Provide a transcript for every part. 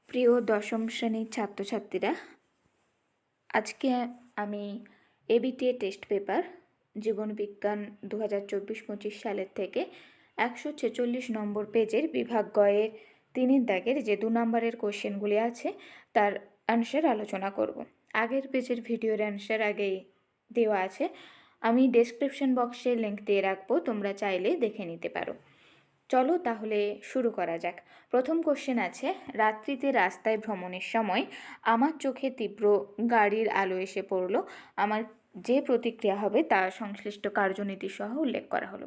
প্রিয় দশম শ্রেণীর ছাত্রছাত্রীরা, আজকে আমি এবিটিএ টেস্ট পেপার জীবনবিজ্ঞান 2024-25 সালের থেকে 146 নম্বর পেজের বিভাগ গয়ের 3 দাগের যে 2 নম্বরের কোশ্চেনগুলি আছে তার অ্যান্সার আলোচনা করব। আগের পেজের ভিডিওর অ্যান্সার আগেই দেওয়া আছে, আমি ডেসক্রিপশন বক্সে লিঙ্ক দিয়ে রাখবো, তোমরা চাইলে দেখে নিতে পারো। চলো তাহলে শুরু করা যাক। প্রথম কোশ্চেন আছে, রাত্রিতে রাস্তায় ভ্রমণের সময় আমার চোখে তীব্র গাড়ির আলো এসে পড়লো, আমার যে প্রতিক্রিয়া হবে তা সংশ্লিষ্ট কার্যনীতি সহ উল্লেখ করা হলো।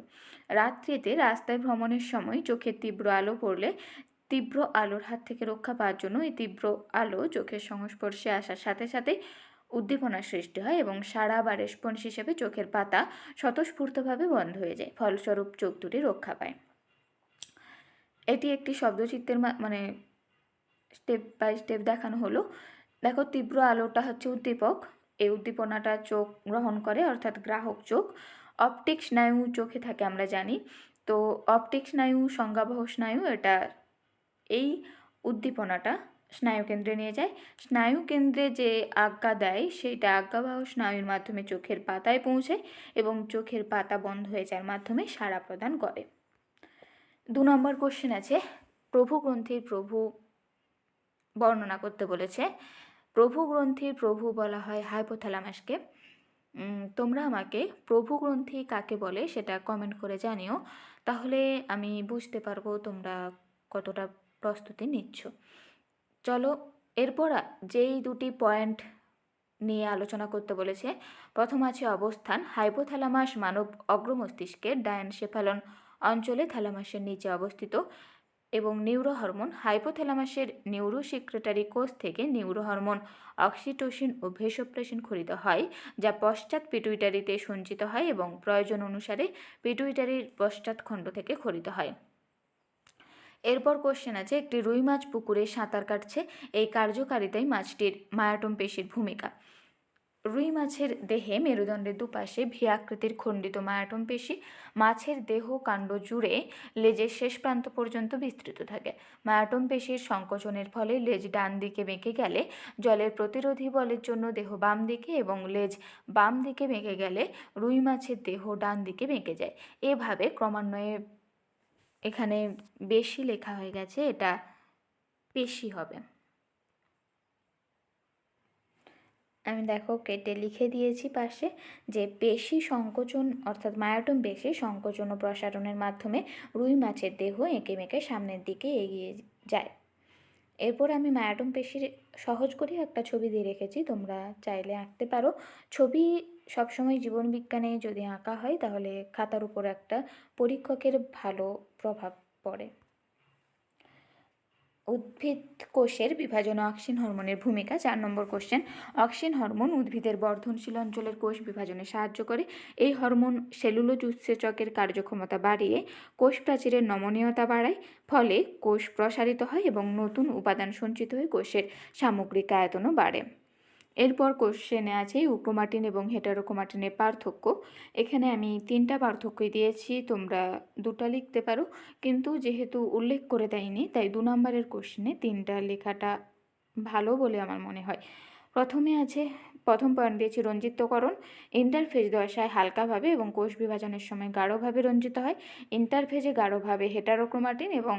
রাত্রিতে রাস্তায় ভ্রমণের সময় চোখে তীব্র আলো পড়লে তীব্র আলোর হাত থেকে রক্ষা পাওয়ার জন্য এই তীব্র আলো চোখের সংস্পর্শে আসার সাথে সাথে উদ্দীপনার সৃষ্টি হয় এবং সাড়া বা রেসপন্স হিসেবে চোখের পাতা স্বতঃস্ফূর্তভাবে বন্ধ হয়ে যায়, ফলস্বরূপ চোখ দুটি রক্ষা পায়। এটি একটি শব্দচিত্রের মানে স্টেপ বাই স্টেপ দেখানো হলো। দেখো, তীব্র আলোটা হচ্ছে উদ্দীপক, এই উদ্দীপনাটা চোখ গ্রহণ করে, অর্থাৎ গ্রাহক চোখ। অপটিক স্নায়ু চোখে থাকে আমরা জানি, তো অপটিক স্নায়ু সংজ্ঞাবহ স্নায়ু, এটা এই উদ্দীপনাটা স্নায়ুকেন্দ্রে নিয়ে যায়। স্নায়ুকেন্দ্রে যে আজ্ঞা দেয় সেইটা আজ্ঞাবাহ স্নায়ুর মাধ্যমে চোখের পাতায় পৌঁছায় এবং চোখের পাতা বন্ধ হয়ে যাওয়ার মাধ্যমে সাড়া প্রদান করে। 2 নম্বর কোশ্চেন আছে, প্রভু গ্রন্থির প্রভু বর্ণনা করতে বলেছে। প্রভু গ্রন্থির প্রভু বলা হয় হাইপোথ্যালামাসকে। তোমরা আমাকে প্রভু গ্রন্থি কাকে বলে সেটা কমেন্ট করে জানিও, তাহলে আমি বুঝতে পারবো তোমরা কতটা প্রস্তুতি নিচ্ছ। চলো, এরপর যেই 2টি পয়েন্ট নিয়ে আলোচনা করতে বলেছে, প্রথম আছে অবস্থান। হাইপোথ্যালামাস মানব অগ্রমস্তিষ্কের ডায়ানসেফালন অঞ্চলে থ্যালামাসের নিচে অবস্থিত এবং নিউরো হরমোন। হাইপোথ্যালামাসের নিউরো সিক্রেটারি কোষ থেকে নিউরো হরমোন অক্সিটোসিন ও ভেসোপ্রেসিন খরিত হয়, যা পশ্চাৎ পিটুইটারিতে সঞ্চিত হয় এবং প্রয়োজন অনুসারে পিটুইটারির পশ্চাৎখণ্ড থেকে খরিত হয়। এরপর কোশ্চেন আছে, একটি রুই মাছ পুকুরে সাঁতার কাটছে, এই কার্যকারিতায় মাছটির মায়োটম পেশির ভূমিকা। রুই মাছের দেহে মেরুদণ্ডের দুপাশে ভি আকৃতির খণ্ডিত মায়োটম পেশি মাছের দেহ কাণ্ড জুড়ে লেজের শেষ প্রান্ত পর্যন্ত বিস্তৃত থাকে। মায়োটম পেশির সংকোচনের ফলে লেজ ডান দিকে বেঁকে গেলে জলের প্রতিরোধী বলের জন্য দেহ বাম দিকে এবং লেজ বাম দিকে বেঁকে গেলে রুই মাছের দেহ ডান দিকে বেঁকে যায়। এভাবে ক্রমান্বয়ে, এখানে বেশি লেখা হয়ে গেছে, এটা পেশি হবে। আমি দেখো কেটে লিখে দিয়েছি পাশে যে পেশি সংকোচন অর্থাৎ মায়োটম পেশি সংকোচন ও প্রসারণের মাধ্যমে রুই মাছের দেহ এঁকে মেঁকে সামনের দিকে এগিয়ে যায়। এরপর আমি মায়োটম পেশির সহজ করে একটা ছবি দিয়ে রেখেছি, তোমরা চাইলে আঁকতে পারো। ছবি সবসময় জীবনবিজ্ঞানে যদি আঁকা হয় তাহলে খাতার উপর একটা পরীক্ষকের ভালো প্রভাব পড়ে। উদ্ভিদ কোষের বিভাজনে অক্সিন হরমোনের ভূমিকা। 4 নম্বর কোশ্চেন, অক্সিন হরমোন উদ্ভিদের বর্ধনশীল অঞ্চলের কোষ বিভাজনে সাহায্য করে। এই হরমোন সেলুলোজ উৎসেচকের কার্যক্ষমতা বাড়িয়ে কোষ প্রাচীরের নমনীয়তা বাড়ায়, ফলে কোষ প্রসারিত হয় এবং নতুন উপাদান সঞ্চিত হয়ে কোষের সামগ্রিক আয়তনও বাড়ে। এরপর কোশ্চেনে আছে ইউক্রোমাটিন এবং হেটারোক্রোমাটিনের পার্থক্য। এখানে আমি 3টা পার্থক্যই দিয়েছি, তোমরা 2টা লিখতে পারো, কিন্তু যেহেতু উল্লেখ করে দেয়নি তাই 2 নম্বরের কোশ্চেনে 3টা লেখাটা ভালো বলে আমার মনে হয়। প্রথম পয়েন্ট দিয়েছি রঞ্জিতকরণ। ইন্টারফেজ দশায় হালকাভাবে এবং কোষ বিভাজনের সময় গাঢ়ভাবে রঞ্জিত হয়। ইন্টারফেজে গাঢ়ভাবে হেটারোক্রোমাটিন এবং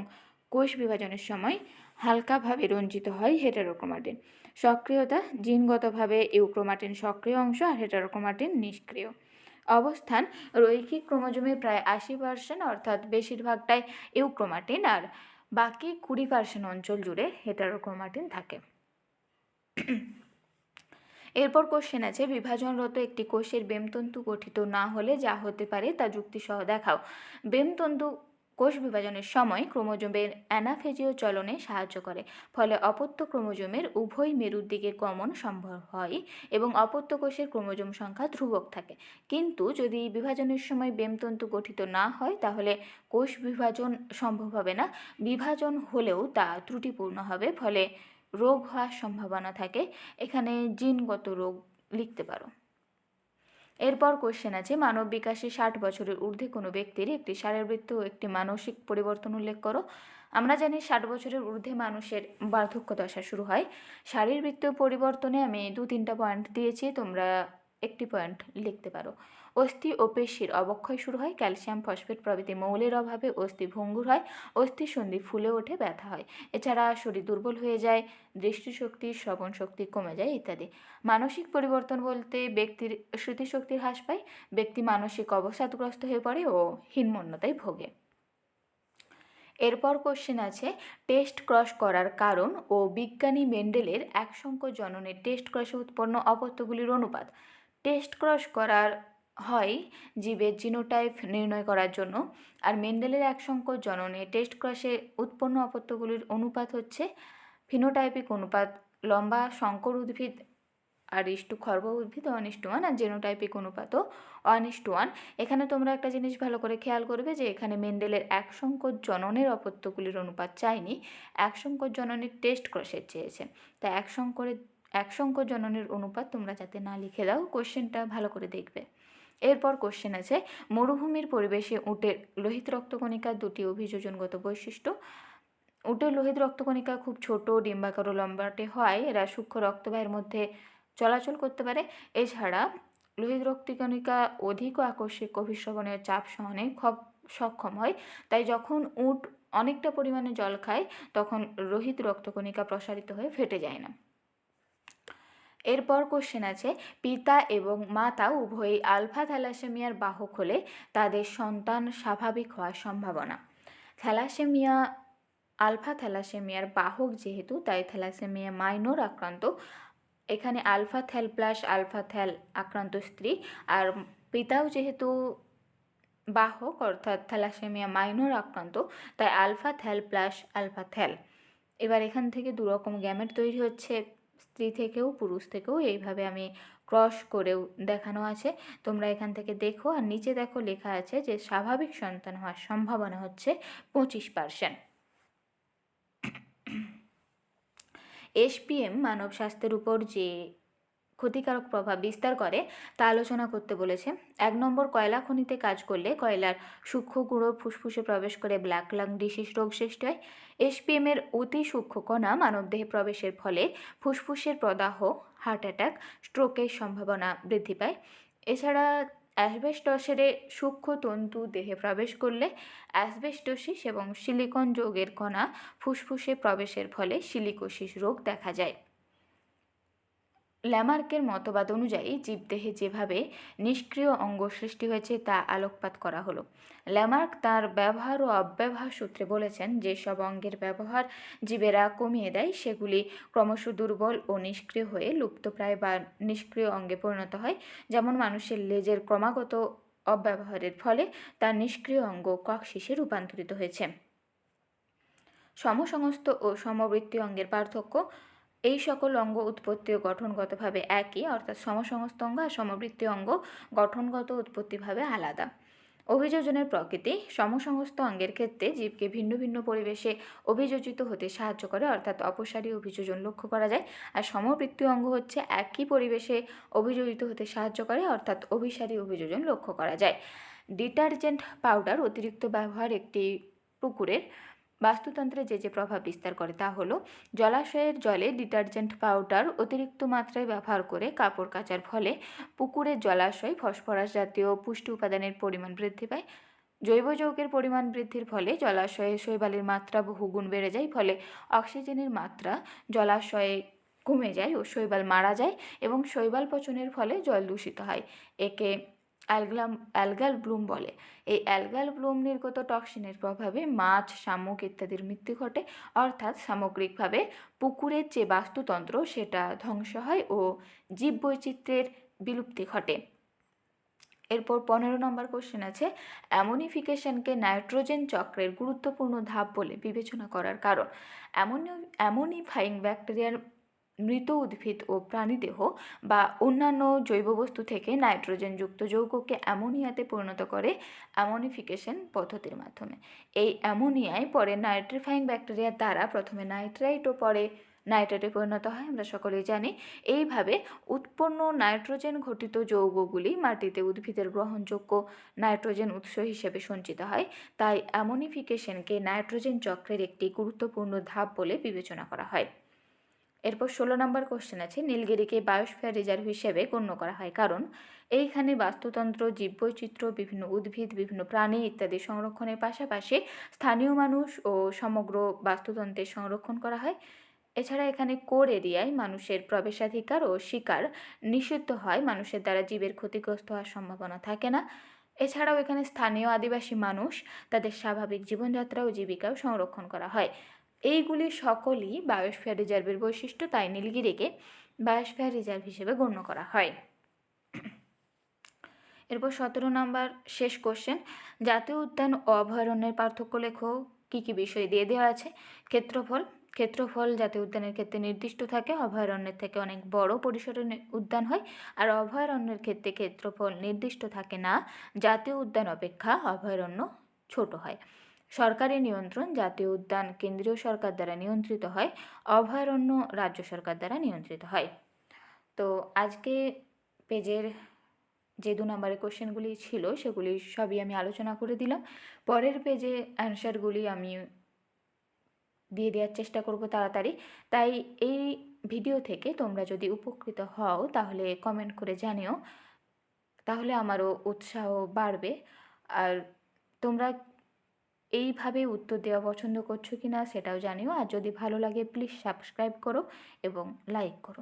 কোষ বিভাজনের সময় হালকাভাবে রঞ্জিত হয় হেটারোক্রোমাটিন। সক্রিয়তা, জিনগতভাবে ইউক্রোমাটিন সক্রিয় অংশ আর হেটারোক্রোমাটিন নিষ্ক্রিয়। অবস্থান, রৈখিক ক্রোমোজোমের প্রায় 80% অর্থাৎ বেশিরভাগটাই ইউক্রোমাটিন আর বাকি 20% অঞ্চল জুড়ে হেটারোক্রোমাটিন থাকে। এরপর কোশ্চেন আছে, বিভাজনরত একটি কোষের বেমতন্তু গঠিত না হলে যা হতে পারে তা যুক্তিসহ দেখাও। বেমতন্তু কোষ বিভাজনের সময় ক্রোমোজোমের অ্যানাফেজীয় চলনে সাহায্য করে, ফলে অপত্য ক্রোমোজোমের উভয় মেরুর দিকে গমন সম্ভব হয় এবং অপত্য কোষের ক্রোমোজোম সংখ্যা ধ্রুবক থাকে। কিন্তু যদি বিভাজনের সময় বেমতন্তু গঠিত না হয় তাহলে কোষ বিভাজন সম্ভব হবে না। বিভাজন হলেও তা ত্রুটিপূর্ণ হবে, ফলে রোগ হওয়ার সম্ভাবনা থাকে। এখানে জিনগত রোগ লিখতে পারো। এরপর কোশ্চেন আছে, মানব বিকাশে 60 বছরের ঊর্ধ্বে কোনো ব্যক্তির একটি শারীরবৃত্তীয় ও একটি মানসিক পরিবর্তন উল্লেখ করো। আমরা জানি 60 বছরের ঊর্ধ্বে মানুষের বার্ধক্য দশা শুরু হয়। শারীরবৃত্তীয় পরিবর্তনে আমি 2-3টা পয়েন্ট দিয়েছি, তোমরা একটি পয়েন্ট লিখতে পারো। অস্থি ও পেশির অবক্ষয় শুরু হয়, ক্যালসিয়াম ফসফেট প্রভৃতি মৌলের অভাবে অস্থি ভঙ্গুর হয়, অস্থিসন্ধি ফুলে ওঠে, ব্যথা হয়। এছাড়া শরীর দুর্বল হয়ে যায়, দৃষ্টিশক্তি শ্রবণ শক্তি কমে যায় ইত্যাদি। মানসিক পরিবর্তন বলতে ব্যক্তির স্মৃতিশক্তির হ্রাস পায়, ব্যক্তি মানসিক অবসাদগ্রস্ত হয়ে পড়ে ও হীনমন্যতায় ভোগে। এরপর কোশ্চেন আছে, টেস্ট ক্রস করার কারণ ও বিজ্ঞানী মেন্ডেলের একসংখ্য জননের টেস্ট ক্রসে উৎপন্ন অপত্যগুলির অনুপাত। টেস্ট ক্রস করার হয় জীবের জিনোটাইপ নির্ণয় করার জন্য, আর মেন্ডেলের একসংখ্য জননে টেস্ট ক্রসে উৎপন্ন অপত্যগুলির অনুপাত হচ্ছে ফিনোটাইপিক অনুপাত, লম্বা সংকর উদ্ভিদ খর্ব উদ্ভিদ 1:1, আর জেনোটাইপিক অনুপাতও 1:1। এখানে তোমরা একটা জিনিস ভালো করে খেয়াল করবে যে এখানে মেন্ডেলের একসংখ্য জননের অপত্যগুলির অনুপাত চাইনি, একসংখ্য জননের টেস্ট ক্রসের চেয়েছে। তাই একসংখ্য জননের অনুপাত তোমরা যাতে না লিখে দাও, কোশ্চেনটা ভালো করে দেখবে। এরপর কোশ্চেন আছে, মরুভূমির পরিবেশে উটের লোহিত রক্তকণিকার 2টি অভিযোজনগত বৈশিষ্ট্য। উটের লোহিত রক্তকণিকা খুব ছোট, ডিম্বাকার ও লম্বাটে হয়, এরা সূক্ষ্ম রক্তবাহের মধ্যে চলাচল করতে পারে। এছাড়া লোহিত রক্তকণিকা অধিক ও আকস্মিক অভিস্রবণীয় চাপ সহনে সক্ষম হয়, তাই যখন উট অনেকটা পরিমাণে জল খায় তখন লোহিত রক্তকণিকা প্রসারিত হয়ে ফেটে যায় না। এরপর কোশ্চেন আছে, পিতা এবং মাতা উভয়ই আলফা থ্যালাসেমিয়ার বাহক হলে তাদের সন্তান স্বাভাবিক হওয়ার সম্ভাবনা। আলফা থ্যালাসেমিয়ার বাহক যেহেতু, তাই থ্যালাসেমিয়া মাইনর আক্রান্ত, এখানে alpha thal plus alpha thal আক্রান্ত স্ত্রী, আর পিতাও যেহেতু বাহক অর্থাৎ থ্যালাসেমিয়া মাইনর আক্রান্ত, তাই alpha thal plus alpha thal. এবার এখান থেকে দুরকম গ্যামেট তৈরি হচ্ছে, স্ত্রী থেকেও পুরুষ থেকেও, এইভাবে আমি ক্রস করেও দেখানো আছে, তোমরা এখান থেকে দেখো। আর নিচে দেখো লেখা আছে যে স্বাভাবিক সন্তান হওয়ার সম্ভাবনা হচ্ছে 25%। এসপিএম মানব স্বাস্থ্যের উপর যে ক্ষতিকারক প্রভাব বিস্তার করে তা আলোচনা করতে বলেছে। 1 নম্বর, কয়লা খনিতে কাজ করলে কয়লার সূক্ষ্ম গুঁড়ো ফুসফুসে প্রবেশ করে ব্ল্যাক লাং ডিসিজ রোগ সৃষ্টি হয়। এসপিএম এর অতি সূক্ষ্ম কণা মানবদেহে প্রবেশের ফলে ফুসফুসের প্রদাহ, হার্ট অ্যাটাক, স্ট্রোকের সম্ভাবনা বৃদ্ধি পায়। এছাড়া অ্যাসবেস্টসের সূক্ষ্ম তন্তু দেহে প্রবেশ করলে অ্যাসবেস্টোসিস এবং সিলিকন যৌগের কণা ফুসফুসে প্রবেশের ফলে সিলিকোসিস রোগ দেখা যায়। ল্যামার্কের মতবাদ অনুযায়ী জীবদেহে যেভাবে নিষ্ক্রিয় অঙ্গ সৃষ্টি হয়েছে তা আলোকপাত করা হলো। ল্যামার্ক তার ব্যবহার ও অব্যবহার সূত্রে বলেছেন, যেসব অঙ্গের ব্যবহার জীবেরা কমিয়ে দেয় সেগুলি ক্রমশ দুর্বল ও নিষ্ক্রিয় হয়ে লুপ্তপ্রায় বা নিষ্ক্রিয় অঙ্গে পরিণত হয়। যেমন মানুষের লেজের ক্রমাগত অব্যবহারের ফলে তার নিষ্ক্রিয় অঙ্গ ককসিসে রূপান্তরিত হয়েছে। সমসংস্থ ও সমবৃত্তীয় অঙ্গের পার্থক্য। এই সকল অঙ্গ উৎপত্তি ও গঠনগতভাবে একই, অর্থাৎ সমসমস্ত অঙ্গ আর সমবৃত্তীয় অঙ্গ গঠনগত উৎপত্তিভাবে আলাদা। অভিযোজনের প্রকৃতি। সমসমস্ত অঙ্গের ক্ষেত্রে জীবকে ভিন্ন ভিন্ন পরিবেশে অভিযোজিত হতে সাহায্য করে, অর্থাৎ অপসারী অভিযোজন লক্ষ্য করা যায়। আর সমবৃত্তীয় অঙ্গ হচ্ছে একই পরিবেশে অভিযোজিত হতে সাহায্য করে, অর্থাৎ অভিসারী অভিযোজন লক্ষ্য করা যায়। ডিটারজেন্ট পাউডার অতিরিক্ত ব্যবহার একটি পুকুরের বাস্তুতন্ত্রে যে প্রভাব বিস্তার করে তা হলো, জলাশয়ের জলে ডিটারজেন্ট পাউডার অতিরিক্ত মাত্রায় ব্যবহার করে কাপড় কাচার ফলে পুকুরের জলাশয় ফসফরাস জাতীয় পুষ্টি উপাদানের পরিমাণ বৃদ্ধি পায়। জৈব যৌগের পরিমাণ বৃদ্ধির ফলে জলাশয়ে শৈবালের মাত্রা বহুগুণ বেড়ে যায়, ফলে অক্সিজেনের মাত্রা জলাশয়ে কমে যায় ও শৈবাল মারা যায়, এবং শৈবাল পচনের ফলে জল দূষিত হয়। একে অ্যালগাল ব্লুম বলে। এই অ্যালগাল ব্লুম নির্গত টক্সিনের প্রভাবে মাছ, শামুক ইত্যাদির মৃত্যু ঘটে, অর্থাৎ সামগ্রিকভাবে পুকুরের যে বাস্তুতন্ত্র সেটা ধ্বংস হয় ও জীববৈচিত্র্যের বিলুপ্তি ঘটে। এরপর 15 নম্বর কোশ্চেন আছে, অ্যামোনিফিকেশনকে নাইট্রোজেন চক্রের গুরুত্বপূর্ণ ধাপ বলে বিবেচনা করার কারণ। অ্যামোনিফাইং ব্যাকটেরিয়ার মৃত উদ্ভিদ ও প্রাণীদেহ বা অন্যান্য জৈব বস্তু থেকে নাইট্রোজেনযুক্ত যৌগকে অ্যামোনিয়াতে পরিণত করে অ্যামোনিফিকেশন পদ্ধতির মাধ্যমে। এই অ্যামোনিয়ায় পরে নাইট্রিফাইং ব্যাকটেরিয়ার দ্বারা প্রথমে নাইট্রাইট ও পরে নাইট্রেটে পরিণত হয়, আমরা সকলেই জানি। এইভাবে উৎপন্ন নাইট্রোজেন ঘটিত যৌগগুলি মাটিতে উদ্ভিদের গ্রহণযোগ্য নাইট্রোজেন উৎস হিসেবে সঞ্চিত হয়। তাই অ্যামোনিফিকেশনকে নাইট্রোজেন চক্রের একটি গুরুত্বপূর্ণ ধাপ বলে বিবেচনা করা হয়। এরপর 16 নম্বর কোশ্চেন আছে, নীলগিরিকে বায়োস্ফিয়ার রিজার্ভ হিসেবে গণ্য করা হয় কারণ এইখানে বাস্তুতন্ত্র, জীববৈচিত্র্য, বিভিন্ন উদ্ভিদ, বিভিন্ন প্রাণী ইত্যাদি সংরক্ষণের পাশাপাশি স্থানীয় মানুষ ও সমগ্র বাস্তুতন্ত্রের সংরক্ষণ করা হয়। এছাড়া এখানে কোর এরিয়ায় মানুষের প্রবেশাধিকার ও শিকার নিষিদ্ধ হয়, মানুষের দ্বারা জীবের ক্ষতিগ্রস্ত হওয়ার সম্ভাবনা থাকে না। এছাড়াও এখানে স্থানীয় আদিবাসী মানুষ তাদের স্বাভাবিক জীবনযাত্রা ও জীবিকাও সংরক্ষণ করা হয়। এইগুলি সকলই বায়োস্ফিয়ার রিজার্ভের বৈশিষ্ট্য, তাই নীলগিরিকে বায়োস্ফিয়ার রিজার্ভ হিসেবে গণ্য করা হয়। এরপর 17 নম্বর শেষ কোশ্চেন, জাতীয় উদ্যান ও অভয়ারণ্যের পার্থক্য লেখো। কী কী বিষয় দিয়ে দেওয়া আছে? ক্ষেত্রফল জাতীয় উদ্যানের ক্ষেত্রে নির্দিষ্ট থাকে, অভয়ারণ্যের থেকে অনেক বড় পরিসরের উদ্যান হয়। আর অভয়ারণ্যের ক্ষেত্রে ক্ষেত্রফল নির্দিষ্ট থাকে না, জাতীয় উদ্যান অপেক্ষা অভয়ারণ্য ছোট হয়। সরকারি নিয়ন্ত্রণ, জাতীয় উদ্যান কেন্দ্রীয় সরকার দ্বারা নিয়ন্ত্রিত হয়, অভয়ারণ্য রাজ্য সরকার দ্বারা নিয়ন্ত্রিত হয়। তো আজকে পেজের যে 2 নম্বরের কোশ্চেনগুলি ছিল সেগুলি সবই আমি আলোচনা করে দিলাম। পরের পেজে অ্যান্সারগুলি আমি দিয়ে দেওয়ার চেষ্টা করব তাড়াতাড়ি। তাই এই ভিডিও থেকে তোমরা যদি উপকৃত হও তাহলে কমেন্ট করে জানিও, তাহলে আমারও উৎসাহ বাড়বে। আর তোমরা এইভাবে উত্তর দেওয়া পছন্দ করছো কি না সেটাও জানিও। আর যদি ভালো লাগে প্লিজ সাবস্ক্রাইব করো এবং লাইক করো।